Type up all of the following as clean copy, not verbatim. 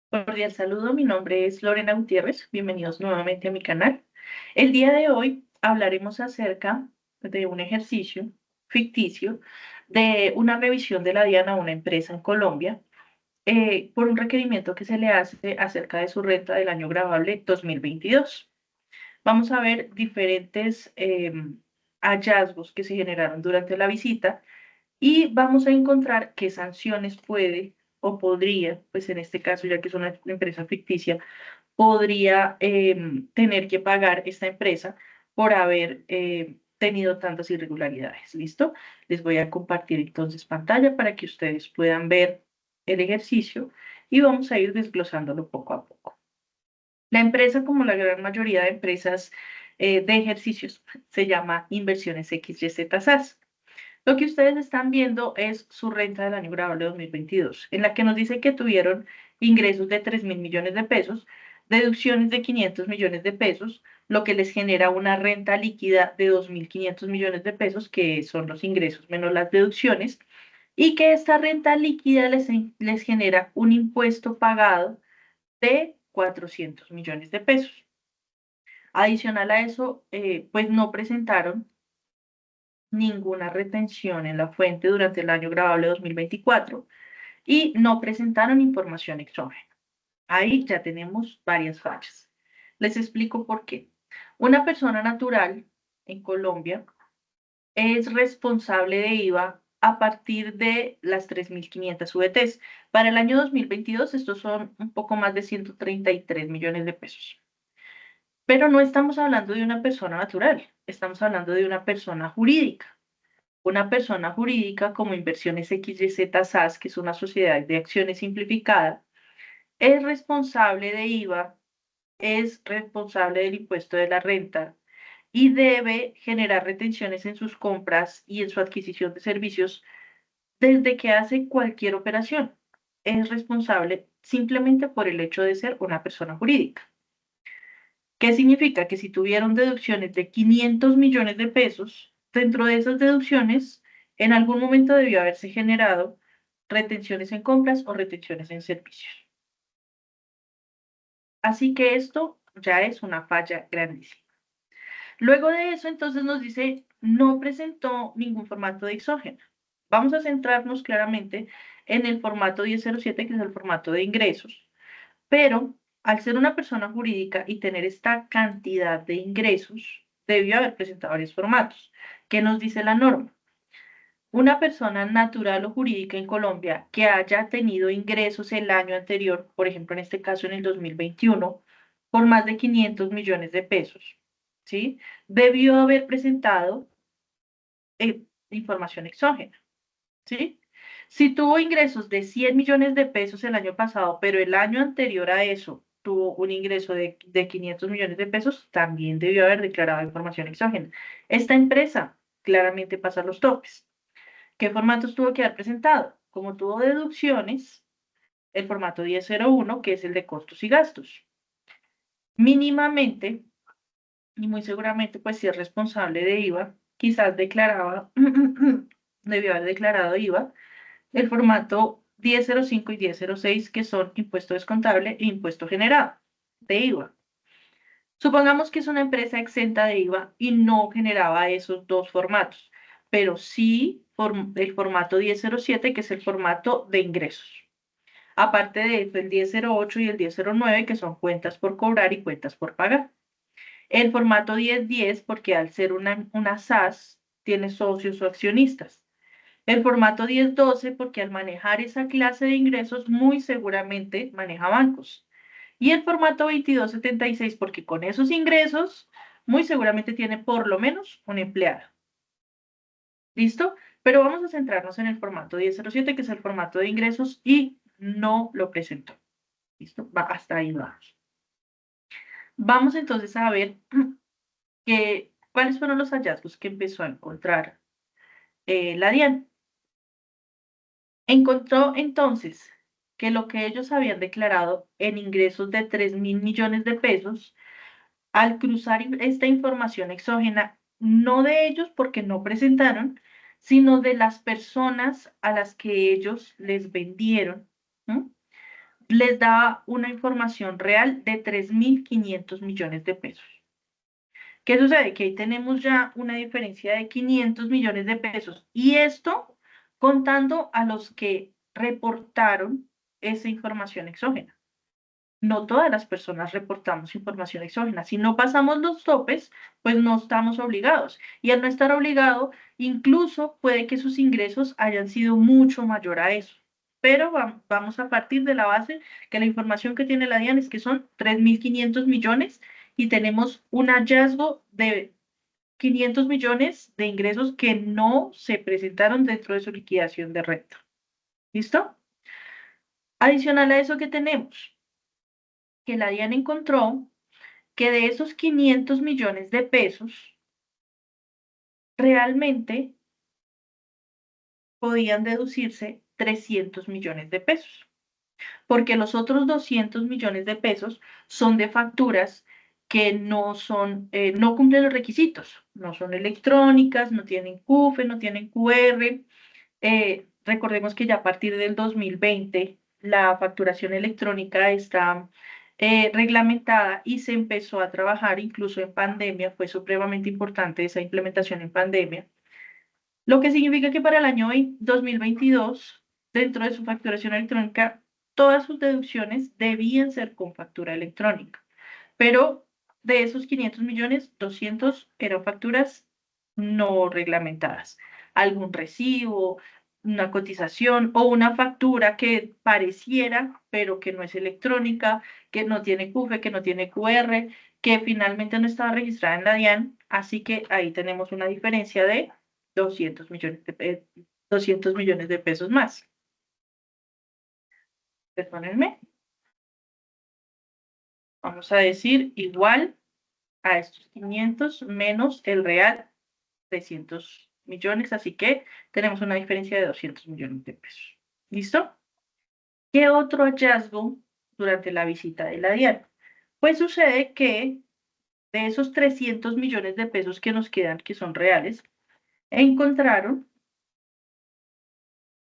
Cordial saludo, mi nombre es Lorena Gutiérrez, bienvenidos nuevamente a mi canal. El día de hoy hablaremos acerca de un ejercicio ficticio de una revisión de la DIAN a una empresa en Colombia por un requerimiento que se le hace acerca de su renta del año gravable 2022. Vamos a ver diferentes hallazgos que se generaron durante la visita y vamos a encontrar qué sanciones puede o podría, pues en este caso, ya que es una empresa ficticia, podría tener que pagar esta empresa por haber tenido tantas irregularidades. ¿Listo? Les voy a compartir entonces pantalla para que ustedes puedan ver el ejercicio y vamos a ir desglosándolo poco a poco. La empresa, como la gran mayoría de empresas de ejercicios, se llama Inversiones XYZ SAS. Lo que ustedes están viendo es su renta del año gravable 2022, en la que nos dice que tuvieron ingresos de 3.000 millones de pesos, deducciones de 500 millones de pesos, lo que les genera una renta líquida de 2.500 millones de pesos, que son los ingresos menos las deducciones, y que esta renta líquida les genera un impuesto pagado de 400 millones de pesos. Adicional a eso, pues no presentaron ninguna retención en la fuente durante el año gravable 2024 y no presentaron información exógena. Ahí ya tenemos varias fallas. Les explico por qué. Una persona natural en Colombia es responsable de IVA a partir de las 3.500 VTs. Para el año 2022, estos son un poco más de 133 millones de pesos. Pero no estamos hablando de una persona natural, estamos hablando de una persona jurídica. Una persona jurídica como Inversiones XYZ SAS, que es una sociedad de acciones simplificada, es responsable de IVA, es responsable del impuesto de la renta y debe generar retenciones en sus compras y en su adquisición de servicios desde que hace cualquier operación. Es responsable simplemente por el hecho de ser una persona jurídica. ¿Qué significa? Que si tuvieron deducciones de 500 millones de pesos, dentro de esas deducciones, en algún momento debió haberse generado retenciones en compras o retenciones en servicios. Así que esto ya es una falla grandísima. Luego de eso, entonces nos dice, no presentó ningún formato de exógeno. Vamos a centrarnos claramente en el formato 1007, que es el formato de ingresos, pero al ser una persona jurídica y tener esta cantidad de ingresos, debió haber presentado varios formatos. ¿Qué nos dice la norma? Una persona natural o jurídica en Colombia que haya tenido ingresos el año anterior, por ejemplo, en este caso en el 2021, por más de 500 millones de pesos, ¿sí? Debió haber presentado información exógena, ¿sí? Si tuvo ingresos de 100 millones de pesos el año pasado, pero el año anterior a eso tuvo un ingreso de 500 millones de pesos, también debió haber declarado información exógena. Esta empresa claramente pasa los topes. ¿Qué formatos tuvo que haber presentado? Como tuvo deducciones, el formato 1001, que es el de costos y gastos. Mínimamente, y muy seguramente, pues si es responsable de IVA, quizás declaraba, debió haber declarado IVA, el formato 1005 y 1006, que son impuesto descontable e impuesto generado de IVA. Supongamos que es una empresa exenta de IVA y no generaba esos dos formatos, pero sí el formato 1007, que es el formato de ingresos. Aparte de eso, el 1008 y el 1009, que son cuentas por cobrar y cuentas por pagar. El formato 1010, porque al ser una SAS, tiene socios o accionistas. El formato 1012, porque al manejar esa clase de ingresos, muy seguramente maneja bancos. Y el formato 2276, porque con esos ingresos, muy seguramente tiene por lo menos un empleado. ¿Listo? Pero vamos a centrarnos en el formato 1007, que es el formato de ingresos, y no lo presentó. ¿Listo? Hasta ahí vamos. Vamos entonces a ver cuáles fueron los hallazgos que empezó a encontrar la DIAN. Encontró entonces que lo que ellos habían declarado en ingresos de 3.000 millones de pesos, al cruzar esta información exógena, no de ellos porque no presentaron, sino de las personas a las que ellos les vendieron, ¿no? les da una información real de 3.500 millones de pesos. ¿Qué sucede? Que ahí tenemos ya una diferencia de 500 millones de pesos. Y esto contando a los que reportaron esa información exógena. No todas las personas reportamos información exógena. Si no pasamos los topes, pues no estamos obligados. Y al no estar obligado, incluso puede que sus ingresos hayan sido mucho mayor a eso. Pero vamos a partir de la base que la información que tiene la DIAN es que son 3.500 millones y tenemos un hallazgo de 500 millones de ingresos que no se presentaron dentro de su liquidación de renta. ¿Listo? Adicional a eso que tenemos, que la DIAN encontró que de esos 500 millones de pesos, realmente podían deducirse 300 millones de pesos, porque los otros 200 millones de pesos son de facturas que no son, no cumplen los requisitos, no son electrónicas, no tienen CUFE, no tienen QR. Recordemos que ya a partir del 2020 la facturación electrónica está reglamentada y se empezó a trabajar incluso en pandemia, fue supremamente importante esa implementación en pandemia, lo que significa que para el año 2022, dentro de su facturación electrónica, todas sus deducciones debían ser con factura electrónica, pero de esos 500 millones, 200 eran facturas no reglamentadas. Algún recibo, una cotización o una factura que pareciera, pero que no es electrónica, que no tiene CUFE, que no tiene QR, que finalmente no estaba registrada en la DIAN. Así que ahí tenemos una diferencia de 200 millones 200 millones de pesos más. Perdónenme. Vamos a decir igual a estos 500 menos el real 300 millones, así que tenemos una diferencia de 200 millones de pesos. ¿Listo? ¿Qué otro hallazgo durante la visita de la DIAN? Pues sucede que de esos 300 millones de pesos que nos quedan, que son reales, encontraron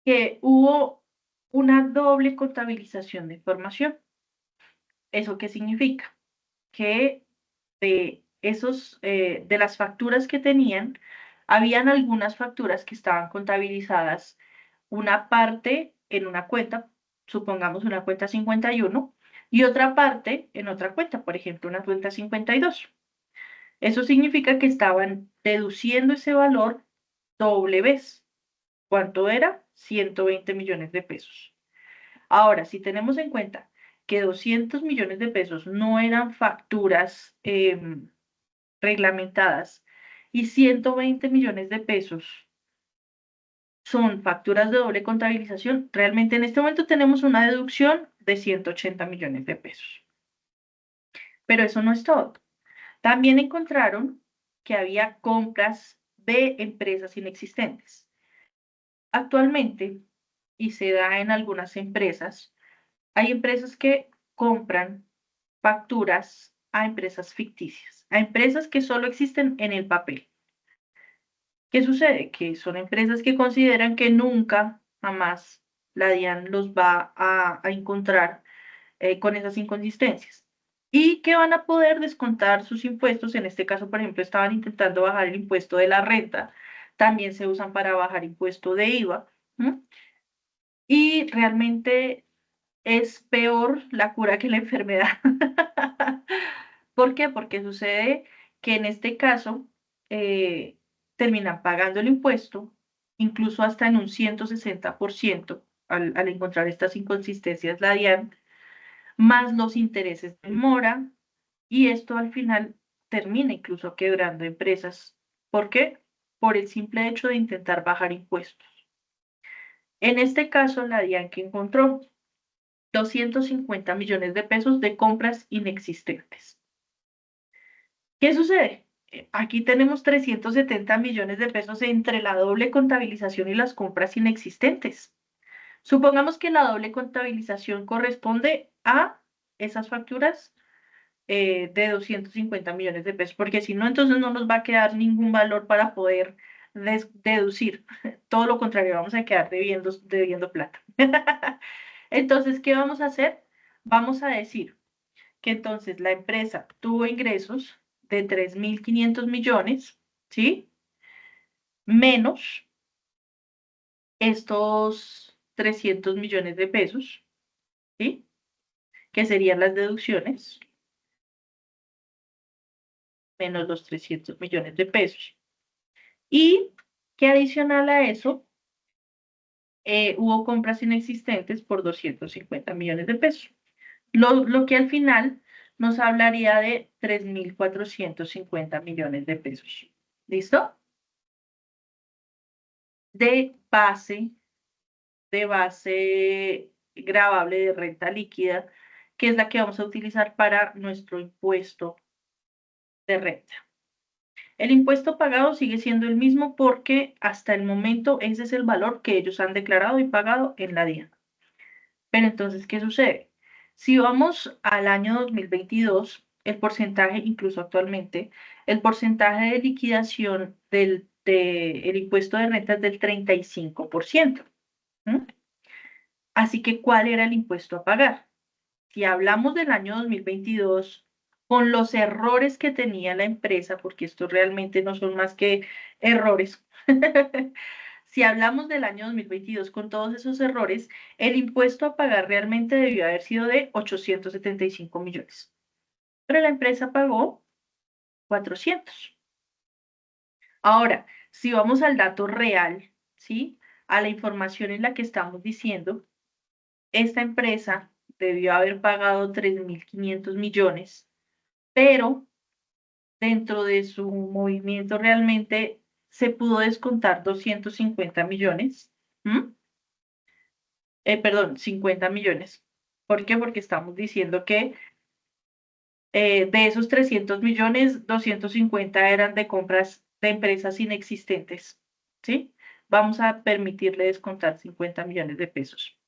que hubo una doble contabilización de información. ¿Eso qué significa? Que de las facturas que tenían, habían algunas facturas que estaban contabilizadas, una parte en una cuenta, supongamos una cuenta 51, y otra parte en otra cuenta, por ejemplo, una cuenta 52. Eso significa que estaban deduciendo ese valor doble vez. ¿Cuánto era? 120 millones de pesos. Ahora, si tenemos en cuenta que 200 millones de pesos no eran facturas reglamentadas y 120 millones de pesos son facturas de doble contabilización, realmente en este momento tenemos una deducción de 180 millones de pesos. Pero eso no es todo. También encontraron que había compras de empresas inexistentes. Actualmente, y se da en algunas empresas, hay empresas que compran facturas a empresas ficticias, a empresas que solo existen en el papel. ¿Qué sucede? Que son empresas que consideran que nunca, jamás, la DIAN los va a encontrar con esas inconsistencias y que van a poder descontar sus impuestos. En este caso, por ejemplo, estaban intentando bajar el impuesto de la renta, también se usan para bajar impuesto de IVA. Y realmente es peor la cura que la enfermedad. ¿Por qué? Porque sucede que en este caso eh, terminan pagando el impuesto, incluso hasta en un 160% al encontrar estas inconsistencias la DIAN, más los intereses de mora, y esto al final termina incluso quebrando empresas. ¿Por qué? Por el simple hecho de intentar bajar impuestos. En este caso, la DIAN que encontró 250 millones de pesos de compras inexistentes. ¿Qué sucede? Aquí tenemos 370 millones de pesos entre la doble contabilización y las compras inexistentes. Supongamos que la doble contabilización corresponde a esas facturas de 250 millones de pesos, porque si no, entonces no nos va a quedar ningún valor para poder deducir. Todo lo contrario, vamos a quedar debiendo plata. Entonces, ¿qué vamos a hacer? Vamos a decir que entonces la empresa tuvo ingresos de 3.500 millones, ¿sí? Menos estos 300 millones de pesos, ¿sí? Que serían las deducciones, menos los 300 millones de pesos. Y que adicional a eso, hubo compras inexistentes por 250 millones de pesos. Lo que al final nos hablaría de 3.450 millones de pesos. ¿Listo? De base, de base gravable de renta líquida, que es la que vamos a utilizar para nuestro impuesto de renta. El impuesto pagado sigue siendo el mismo porque hasta el momento ese es el valor que ellos han declarado y pagado en la DIAN. Pero entonces, ¿qué sucede? Si vamos al año 2022, el porcentaje, incluso actualmente, el porcentaje de liquidación del el impuesto de renta es del 35%. Así que, ¿cuál era el impuesto a pagar? Si hablamos del año 2022, con los errores que tenía la empresa, porque estos realmente no son más que errores, si hablamos del año 2022 con todos esos errores, el impuesto a pagar realmente debió haber sido de 875 millones. Pero la empresa pagó 400. Ahora, si vamos al dato real, ¿sí? A la información en la que estamos diciendo, esta empresa debió haber pagado 3.500 millones, pero dentro de su movimiento realmente se pudo descontar 250 millones. Perdón, 50 millones. ¿Por qué? Porque estamos diciendo que de esos 300 millones, 250 eran de compras de empresas inexistentes, ¿sí? Vamos a permitirle descontar 50 millones de pesos.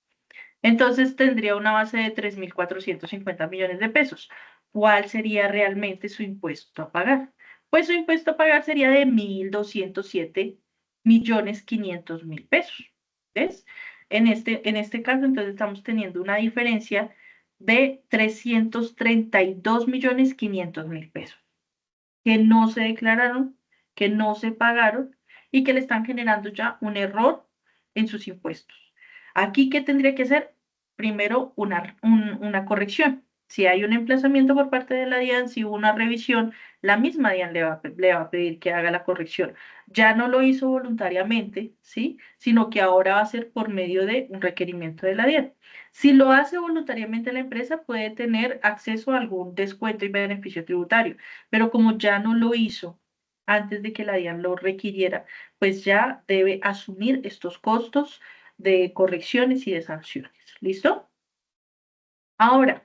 Entonces tendría una base de 3.450 millones de pesos. ¿Cuál sería realmente su impuesto a pagar? Pues su impuesto a pagar sería de 1.207.500.000 pesos. ¿Ves? En este caso, entonces estamos teniendo una diferencia de 332.500.000 pesos que no se declararon, que no se pagaron y que le están generando ya un error en sus impuestos. Aquí, ¿qué tendría que hacer? Primero, una corrección. Si hay un emplazamiento por parte de la DIAN, si hubo una revisión, la misma DIAN le va a pedir que haga la corrección. Ya no lo hizo voluntariamente, ¿sí? Sino que ahora va a ser por medio de un requerimiento de la DIAN. Si lo hace voluntariamente la empresa, puede tener acceso a algún descuento y beneficio tributario, pero como ya no lo hizo antes de que la DIAN lo requiriera, pues ya debe asumir estos costos de correcciones y de sanciones. ¿Listo? Ahora,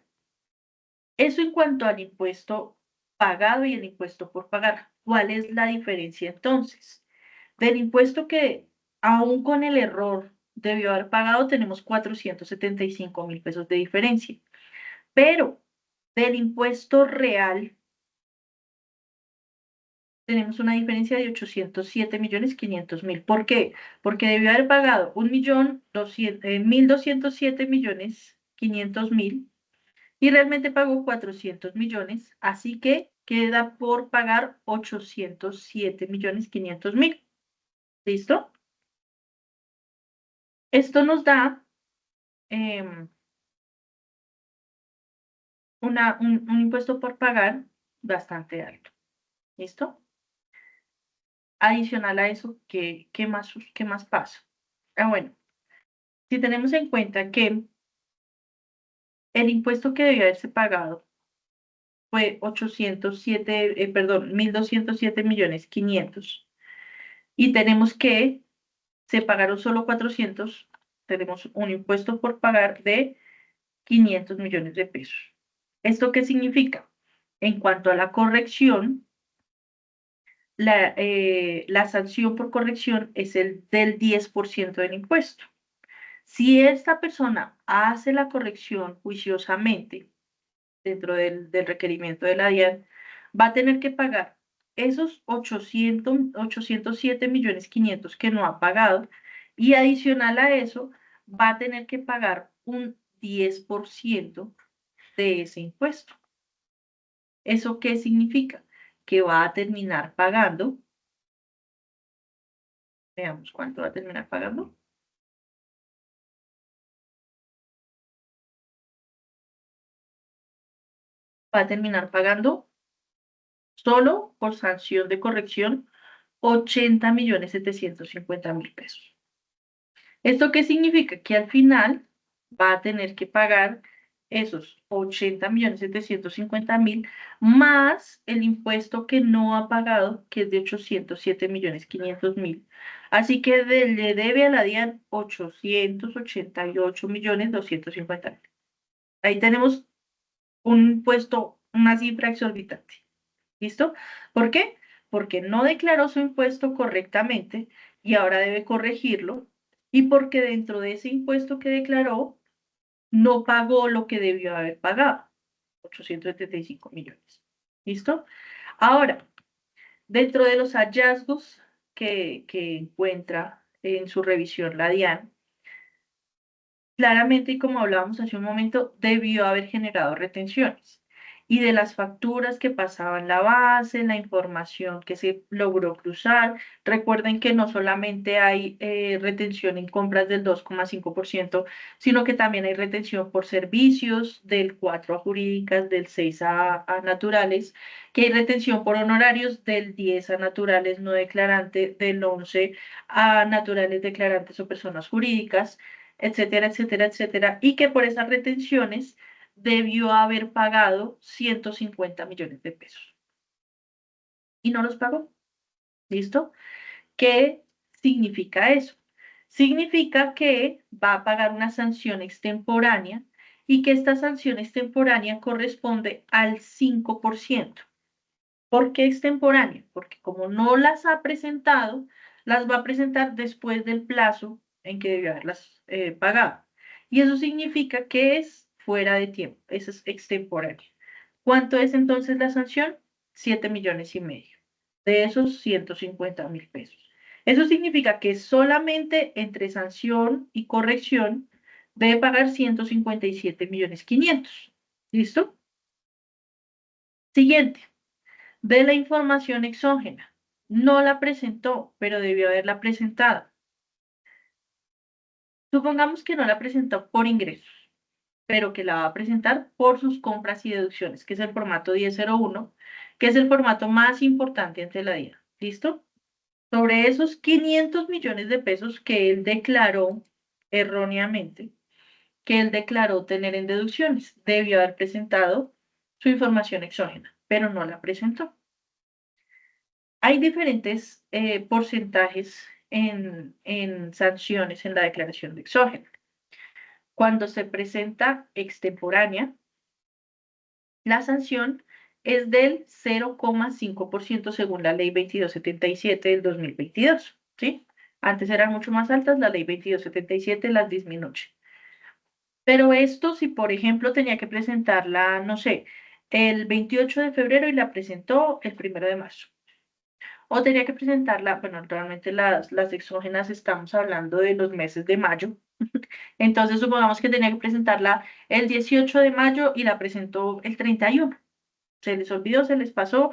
eso en cuanto al impuesto pagado y el impuesto por pagar. ¿Cuál es la diferencia entonces? Del impuesto que aún con el error debió haber pagado, tenemos 475.000 pesos de diferencia. Pero del impuesto real tenemos una diferencia de 807.500.000. ¿Por qué? Porque debió haber pagado 1.207.500.000 y realmente pagó 400 millones, así que queda por pagar 807.500.000. ¿Listo? Esto nos da em, un impuesto por pagar bastante alto. ¿Listo? Adicional a eso, ¿qué más pasa? Bueno, si tenemos en cuenta que el impuesto que debió haberse pagado fue 1.207.500.000 y tenemos que se pagaron solo 400, tenemos un impuesto por pagar de 500 millones de pesos. ¿Esto qué significa? En cuanto a la corrección, la sanción por corrección es el del 10% del impuesto. Si esta persona hace la corrección juiciosamente dentro del requerimiento de la DIAN, va a tener que pagar esos 807.500.000 que no ha pagado y adicional a eso va a tener que pagar un 10% de ese impuesto. ¿Eso qué significa? Que va a terminar pagando, veamos cuánto va a terminar pagando. Va a terminar pagando solo por sanción de corrección 80.750.000 pesos. ¿Esto qué significa? Que al final va a tener que pagar esos 80.750.000 más el impuesto que no ha pagado, que es de 807.500.000. Así que le debe a la DIAN 888.250.000. Ahí tenemos un impuesto, una cifra exorbitante. ¿Listo? ¿Por qué? Porque no declaró su impuesto correctamente y ahora debe corregirlo, y porque dentro de ese impuesto que declaró no pagó lo que debió haber pagado, 875 millones. ¿Listo? Ahora, dentro de los hallazgos que encuentra en su revisión la DIAN, claramente, y como hablábamos hace un momento, debió haber generado retenciones. Y de las facturas que pasaban la base, la información que se logró cruzar, recuerden que no solamente hay retención en compras del 2,5%, sino que también hay retención por servicios del 4 a jurídicas, del 6 a naturales, que hay retención por honorarios del 10 a naturales no declarante, del 11 a naturales declarantes o personas jurídicas, etcétera, etcétera, etcétera, y que por esas retenciones debió haber pagado 150 millones de pesos. Y no los pagó. ¿Listo? ¿Qué significa eso? Significa que va a pagar una sanción extemporánea y que esta sanción extemporánea corresponde al 5%. ¿Por qué extemporánea? Porque como no las ha presentado, las va a presentar después del plazo en que debió haberlas pagado. Y eso significa que es fuera de tiempo, eso es extemporánea. ¿Cuánto es entonces la sanción? 7,5 millones. De esos 150.000 pesos. Eso significa que solamente entre sanción y corrección debe pagar 157.500.000. ¿Listo? Siguiente, de la información exógena. No la presentó, pero debió haberla presentado. Supongamos que no la presentó por ingresos, pero que la va a presentar por sus compras y deducciones, que es el formato 1001, que es el formato más importante ante la DIA. ¿Listo? Sobre esos 500 millones de pesos que él declaró erróneamente, que él declaró tener en deducciones, debió haber presentado su información exógena, pero no la presentó. Hay diferentes porcentajes en sanciones en la declaración de exógeno. Cuando se presenta extemporánea, la sanción es del 0,5% según la ley 2277 del 2022, ¿sí? Antes eran mucho más altas, la ley 2277 las disminuye. Pero esto, si por ejemplo tenía que presentarla, no sé, el 28 de febrero y la presentó el 1 de marzo. O tenía que presentarla, bueno, realmente las exógenas estamos hablando de los meses de mayo. Entonces, supongamos que tenía que presentarla el 18 de mayo y la presentó el 31. Se les olvidó, se les pasó,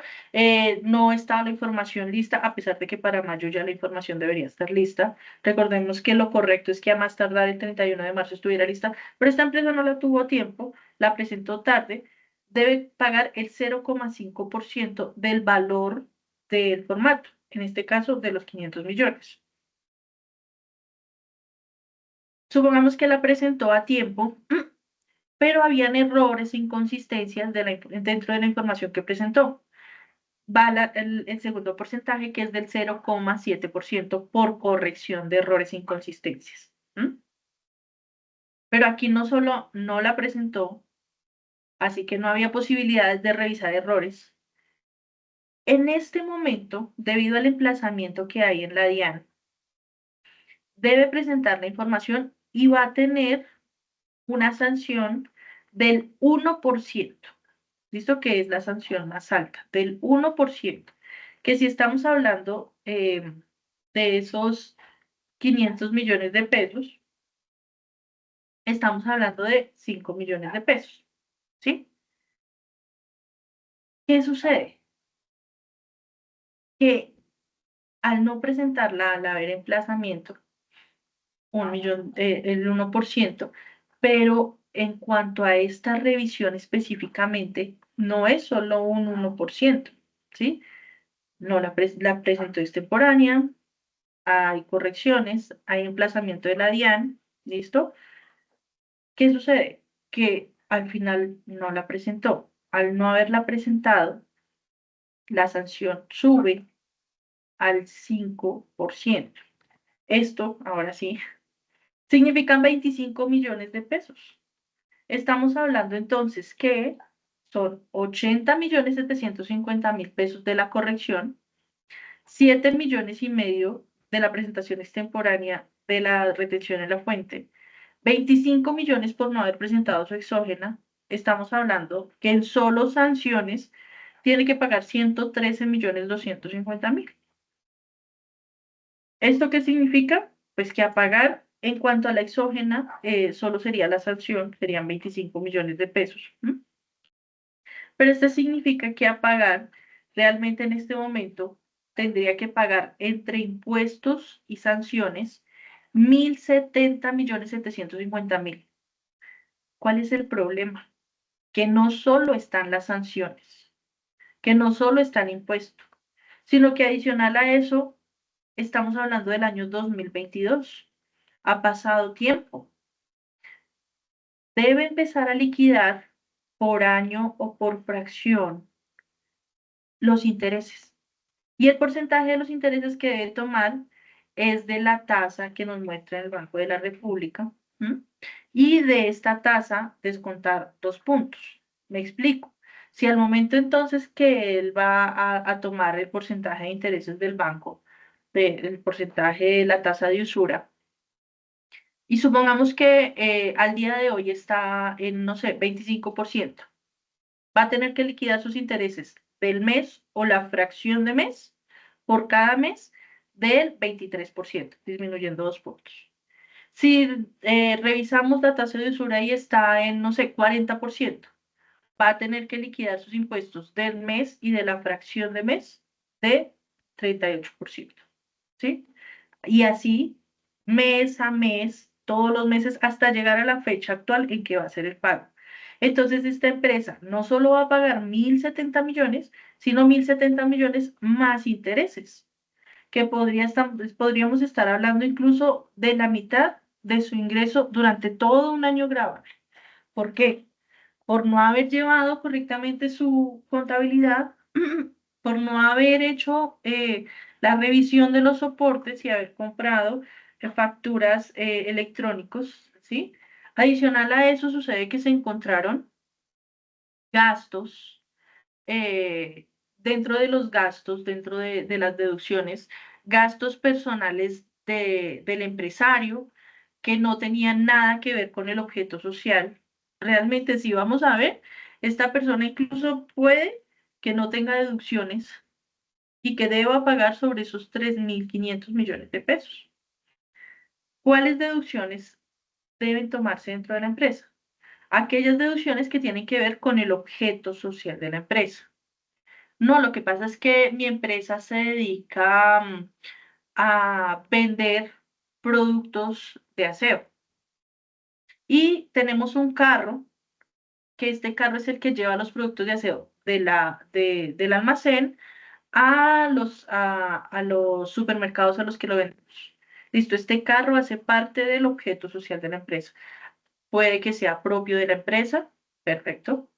no estaba la información lista, a pesar de que para mayo ya la información debería estar lista. Recordemos que lo correcto es que a más tardar el 31 de marzo estuviera lista, pero esta empresa no la tuvo a tiempo, la presentó tarde, debe pagar el 0,5% del valor del formato, en este caso de los 500 millones. Supongamos que la presentó a tiempo, pero habían errores e inconsistencias dentro de la información que presentó. Va el segundo porcentaje, que es del 0,7% por corrección de errores e inconsistencias. Pero aquí no solo no la presentó, así que no había posibilidades de revisar errores. En este momento, debido al emplazamiento que hay en la DIAN, debe presentar la información y va a tener una sanción del 1%. ¿Listo? Que es la sanción más alta, del 1%. Que si estamos hablando de esos 500 millones de pesos, estamos hablando de 5 millones de pesos. ¿sí? ¿Qué sucede? Que al no presentarla, al haber emplazamiento, 1.000.000, el 1%, pero en cuanto a esta revisión específicamente, no es solo un 1%, ¿sí? No la presentó extemporánea, hay correcciones, hay emplazamiento de la DIAN, ¿listo? ¿Qué sucede? Que al final no la presentó. Al no haberla presentado, la sanción sube al 5%. Esto, ahora sí, significan 25 millones de pesos. Estamos hablando entonces que son 80.750.000 pesos de la corrección, 7.500.000 de la presentación extemporánea de la retención en la fuente, 25 millones por no haber presentado su exógena. Estamos hablando que en solo sanciones tiene que pagar 113.250.000. ¿Esto qué significa? Pues que a pagar en cuanto a la exógena, solo sería la sanción, serían 25 millones de pesos. Pero esto significa que a pagar realmente en este momento tendría que pagar entre impuestos y sanciones 1.070.750.000. ¿Cuál es el problema? Que no solo están las sanciones, que no solo están impuestos, sino que adicional a eso, estamos hablando del año 2022. Ha pasado tiempo. Debe empezar a liquidar por año o por fracción los intereses. Y el porcentaje de los intereses que debe tomar es de la tasa que nos muestra el Banco de la República. ¿M? Y de esta tasa descontar 2 puntos. Me explico. Si al momento entonces que él va a tomar el porcentaje de intereses del banco, el porcentaje de la tasa de usura, y supongamos que al día de hoy está en, no sé, 25%, va a tener que liquidar sus intereses del mes o la fracción de mes por cada mes del 23%, disminuyendo 2 puntos. Si revisamos la tasa de usura y está en, no sé, 40%, va a tener que liquidar sus impuestos del mes y de la fracción de mes de 38%, ¿sí? Y así, mes a mes, todos los meses, hasta llegar a la fecha actual en que va a ser el pago. Entonces, esta empresa no solo va a pagar 1.070 millones, sino 1.070 millones más intereses, que podríamos estar hablando incluso de la mitad de su ingreso durante todo un año grabable. ¿Por qué? Por no haber llevado correctamente su contabilidad, por no haber hecho la revisión de los soportes y haber comprado facturas electrónicos, ¿sí? Adicional a eso sucede que se encontraron gastos, dentro de los gastos, dentro de las deducciones, gastos personales del empresario que no tenían nada que ver con el objeto social. Realmente, si vamos a ver, esta persona incluso puede que no tenga deducciones y que deba pagar sobre esos 3.500 millones de pesos. ¿Cuáles deducciones deben tomarse dentro de la empresa? Aquellas deducciones que tienen que ver con el objeto social de la empresa. No, lo que pasa es que mi empresa se dedica a vender productos de aseo y tenemos un carro, que este carro es el que lleva los productos de aseo del almacén a los supermercados a los que lo vendemos. Listo, este carro hace parte del objeto social de la empresa. Puede que sea propio de la empresa, perfecto.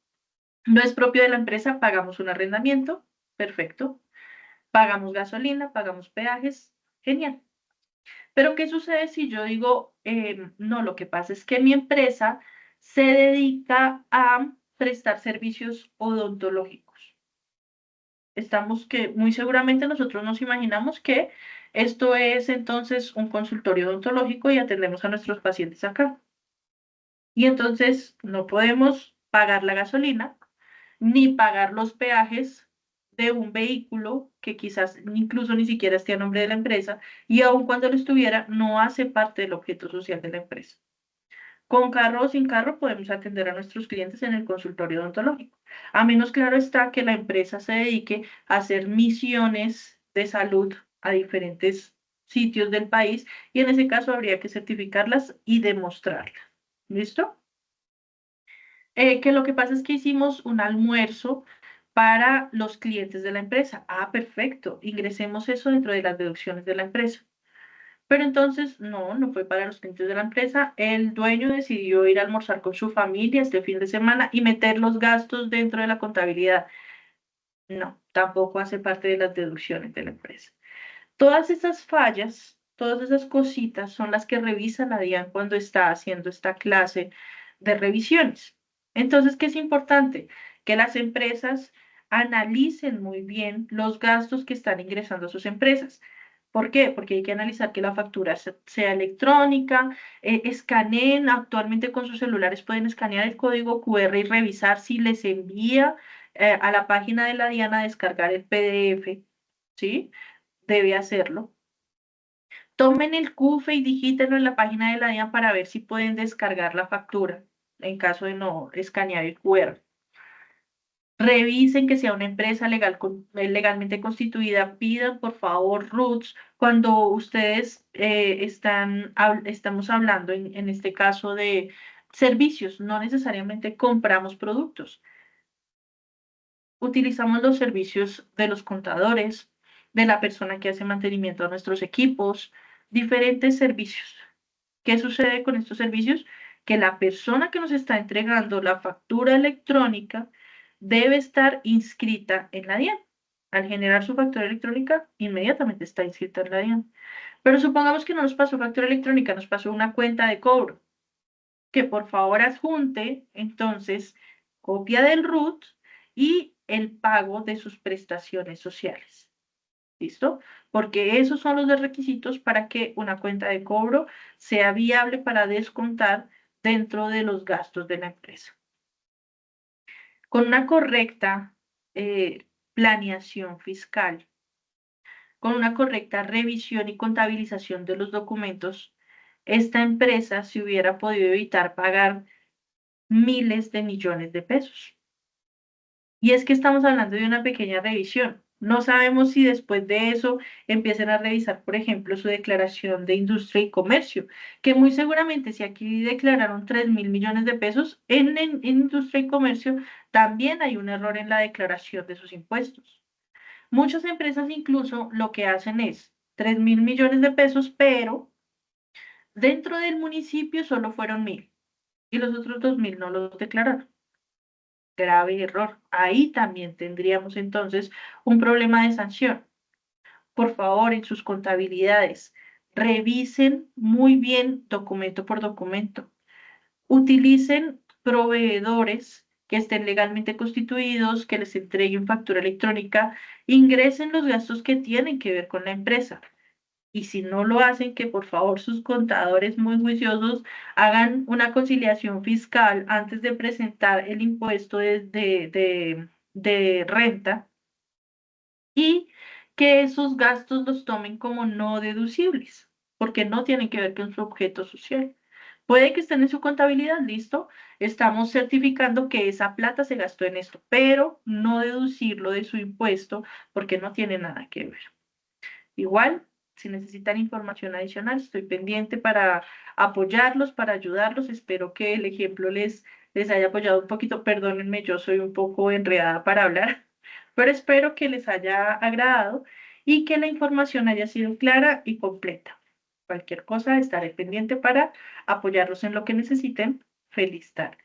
No es propio de la empresa, pagamos un arrendamiento, perfecto. Pagamos gasolina, pagamos peajes, genial. Pero ¿qué sucede si yo digo, no, lo que pasa es que mi empresa se dedica a prestar servicios odontológicos? Estamos que muy seguramente nosotros nos imaginamos que esto es entonces un consultorio odontológico y atendemos a nuestros pacientes acá. Y entonces no podemos pagar la gasolina ni pagar los peajes de un vehículo que quizás incluso ni siquiera esté a nombre de la empresa y aun cuando lo estuviera, no hace parte del objeto social de la empresa. Con carro o sin carro podemos atender a nuestros clientes en el consultorio odontológico. A menos claro está que la empresa se dedique a hacer misiones de salud a diferentes sitios del país y en ese caso habría que certificarlas y demostrarlas. ¿Listo? Que lo que pasa es que hicimos un almuerzo para los clientes de la empresa. Ah, perfecto. Ingresemos eso dentro de las deducciones de la empresa. Pero entonces, no fue para los clientes de la empresa. El dueño decidió ir a almorzar con su familia este fin de semana y meter los gastos dentro de la contabilidad. No, tampoco hace parte de las deducciones de la empresa. Todas esas fallas, todas esas cositas son las que revisa la DIAN cuando está haciendo esta clase de revisiones. Entonces, ¿qué es importante? Que las empresas analicen muy bien los gastos que están ingresando a sus empresas. ¿Por qué? Porque hay que analizar que la factura sea electrónica, escaneen, actualmente con sus celulares pueden escanear el código QR y revisar si les envía a la página de la DIAN a descargar el PDF, ¿sí? Debe hacerlo. Tomen el CUFE y digítenlo en la página de la DIAN para ver si pueden descargar la factura en caso de no escanear el QR. Revisen que sea una empresa legalmente constituida. Pidan, por favor, RUTs. Cuando ustedes estamos hablando en este caso de servicios, no necesariamente compramos productos. Utilizamos los servicios de los contadores, de la persona que hace mantenimiento a nuestros equipos, diferentes servicios. ¿Qué sucede con estos servicios? Que la persona que nos está entregando la factura electrónica debe estar inscrita en la DIAN. Al generar su factura electrónica, inmediatamente está inscrita en la DIAN. Pero supongamos que no nos pasó factura electrónica, nos pasó una cuenta de cobro. Que por favor adjunte entonces copia del RUT y el pago de sus prestaciones sociales. ¿Listo? Porque esos son los requisitos para que una cuenta de cobro sea viable para descontar dentro de los gastos de la empresa. Con una correcta planeación fiscal, con una correcta revisión y contabilización de los documentos, esta empresa se hubiera podido evitar pagar miles de millones de pesos. Y es que estamos hablando de una pequeña revisión. No sabemos si después de eso empiecen a revisar, por ejemplo, su declaración de industria y comercio, que muy seguramente si aquí declararon 3.000 millones de pesos, en industria y comercio también hay un error en la declaración de sus impuestos. Muchas empresas incluso lo que hacen es 3.000 millones de pesos, pero dentro del municipio solo fueron 1.000 y los otros 2.000 no los declararon. Grave error. Ahí también tendríamos entonces un problema de sanción. Por favor, en sus contabilidades, revisen muy bien documento por documento. Utilicen proveedores que estén legalmente constituidos, que les entreguen factura electrónica, ingresen los gastos que tienen que ver con la empresa. Y si no lo hacen, que por favor sus contadores muy juiciosos hagan una conciliación fiscal antes de presentar el impuesto de renta y que esos gastos los tomen como no deducibles, porque no tienen que ver con su objeto social. Puede que estén en su contabilidad, listo, estamos certificando que esa plata se gastó en esto, pero no deducirlo de su impuesto porque no tiene nada que ver. Igual, si necesitan información adicional, estoy pendiente para apoyarlos, para ayudarlos. Espero que el ejemplo les haya apoyado un poquito. Perdónenme, yo soy un poco enredada para hablar, pero espero que les haya agradado y que la información haya sido clara y completa. Cualquier cosa, estaré pendiente para apoyarlos en lo que necesiten. Feliz tarde.